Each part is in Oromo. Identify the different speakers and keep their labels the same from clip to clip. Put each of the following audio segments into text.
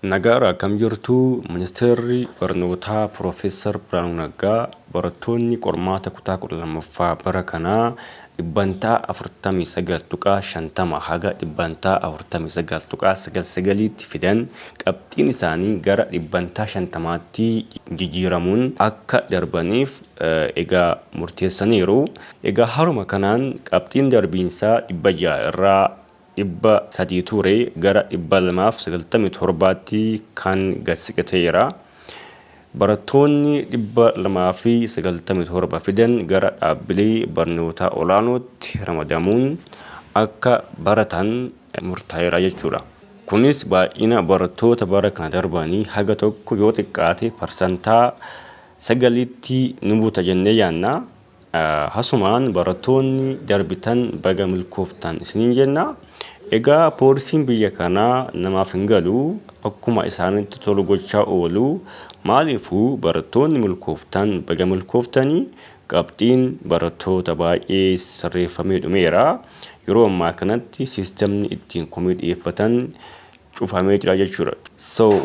Speaker 1: Nagara kam jirtu Ministeerri Barnootaa Profeesar Biraanuu Naggaa barattoonni qormaata kutaa 12ffaa bara kanaa dhibbantaa 49.50 haga dhibbantaa 49.99tti fidan qabxiin isaanii gara dhibbantaa 50tti jijjiiramuun akka darbaniif egaa murteessaniiru. Egaa haruma kanaan qabxiin darbiinsaa 600 irraa 300 ture gara 297tti kan gasiqateera. Barattoonni 297 fidan gara dhaabbilee barnootaa olaanootti ramadamuun akka baratan murtaa'eera jechuudha. Kunis baay'ina barattoota bara kana darbanii haga tokko yoo xiqqaate parsantaa 9tti ni buuta jennee yaanna. Hasumaan barattoonni darbitan baga milkooftan isiniin jenna. Egaa poolisiin biyya kanaa namaaf hin galu akkuma isaanitti tolu gochaa oolu. Maaliifuu barattoonni milkooftan baga milkooftanii qabxiin barattoota baay'ee sirreeffamee dhumeera. Yeroo ammaa kanatti siistemni ittiin komii dhiyeeffatan cufamee jira jechuudha.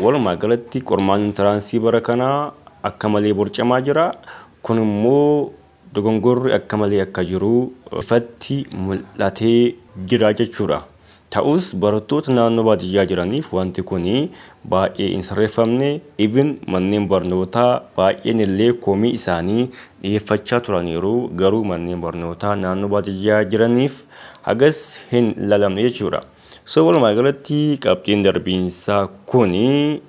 Speaker 1: Walumaa galatti qormaanni tiraansii bara kanaa akka malee borcamaa jira. Kun immoo dogongorri akka malee akka jiru ifatti mul'atee jira jechuudha. Ta'us barattoota naannoo baadiyyaa jiraniif wanti kuni baay'ee hin sirreeffamne. Ibin manneen barnootaa baay'een illee komii isaanii dhiyeeffachaa turaniiru. Garuu manneen barnootaa naannoo baadiyyaa jiraniif hagas hin lalamne jechuudha. Walumaa galatti qabxiin darbiinsaa kuni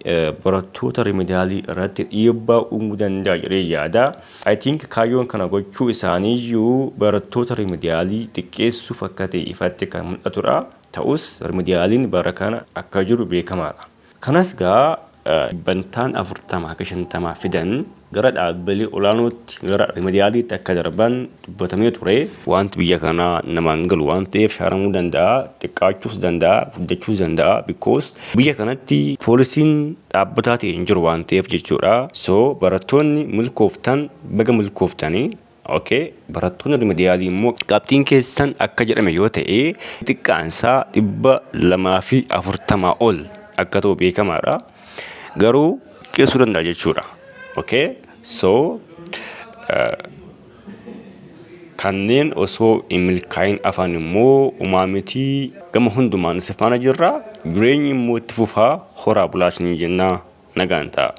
Speaker 1: barattoota rimediyaalii irratti dhiibbaa uumuu danda'a jedhee yaada. I think kaayyoon kana gochuu isaaniiyyuu barattoota rimediyaalii xiqqeessuuf akka ta'e ifatti kan mul'atudha. Ta'us rimediyaaliin bara kana akka jiru beekamaadha. Kanas gaa dhibbantaan 40-50 fidan gara dhaabbilee olaanootti gara rimediyaaliitti akka darban dubbatamee ture. Wanti biyya kanaa namaan galu waan ta'eef shaaramuu danda'a, xiqqaachuus danda'a, guddachuus danda'a. Because biyya kanatti poolisiin dhaabbataa ta'e hin jiru waan ta'eef jechuudha. Barattoonni milkooftan baga milkooftanii. Barattoonni rimediyaalii immoo qabxiin keessan akka jedhame yoo ta'e xiqqaansaa 240 ol akka ta'u beekamaadha. Garuu xiqqeessuu danda'a jechuudha. Kanneen osoo hin milkaa'in afaan immoo uumamitii gama hundumaan isa faana jirra. Jireenyi immoo itti fufaa horaa bulaa isin jenna. Nagaan ta'a.